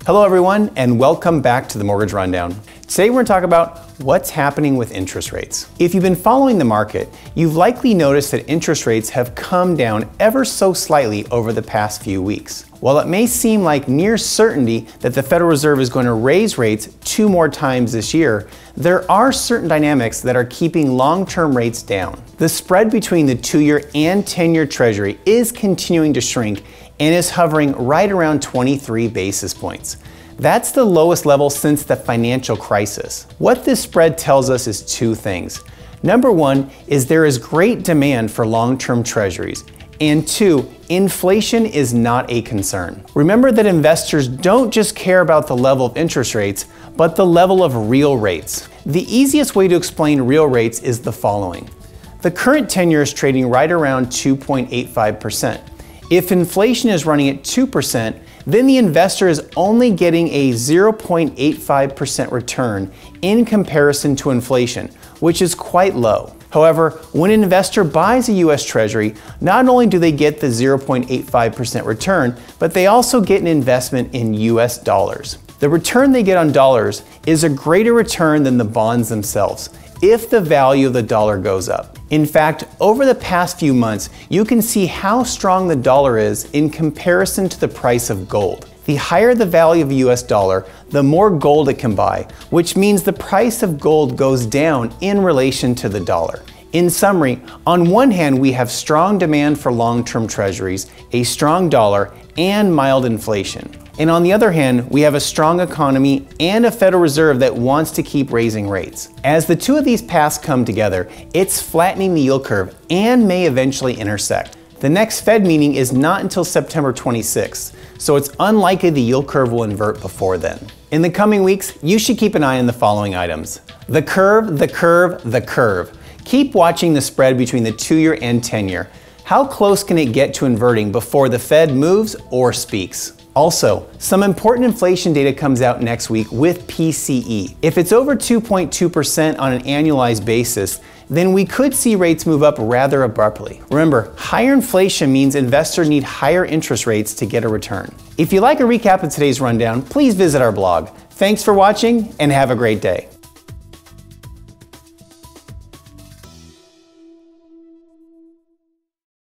Hello everyone, and welcome back to the Mortgage Rundown. Today we're going to talk about what's happening with interest rates. If you've been following the market, you've likely noticed that interest rates have come down ever so slightly over the past few weeks. While it may seem like near certainty that the Federal Reserve is going to raise rates 2 more times this year, there are certain dynamics that are keeping long-term rates down. The spread between the 2-year and 10-year Treasury is continuing to shrink and is hovering right around 23 basis points. That's the lowest level since the financial crisis. What this spread tells us is 2 things. Number 1 is there is great demand for long-term treasuries. And 2, inflation is not a concern. Remember that investors don't just care about the level of interest rates, but the level of real rates. The easiest way to explain real rates is the following. The current 10-year is trading right around 2.85%. If inflation is running at 2%, then the investor is only getting a 0.85% return in comparison to inflation, which is quite low. However, when an investor buys a US Treasury, not only do they get the 0.85% return, but they also get an investment in US dollars. The return they get on dollars is a greater return than the bonds themselves if the value of the dollar goes up. In fact, over the past few months, you can see how strong the dollar is in comparison to the price of gold. The higher the value of a US dollar, the more gold it can buy, which means the price of gold goes down in relation to the dollar. In summary, on one hand, we have strong demand for long-term treasuries, a strong dollar, and mild inflation. And on the other hand, we have a strong economy and a Federal Reserve that wants to keep raising rates. As the 2 of these paths come together, it's flattening the yield curve and may eventually intersect. The next Fed meeting is not until September 26th, so it's unlikely the yield curve will invert before then. In the coming weeks, you should keep an eye on the following items. The curve, the curve, the curve. Keep watching the spread between the 2-year and 10-year. How close can it get to inverting before the Fed moves or speaks? Also, some important inflation data comes out next week with PCE. If it's over 2.2% on an annualized basis, then we could see rates move up rather abruptly. Remember, higher inflation means investors need higher interest rates to get a return. If you like a recap of today's rundown, please visit our blog. Thanks for watching and have a great day.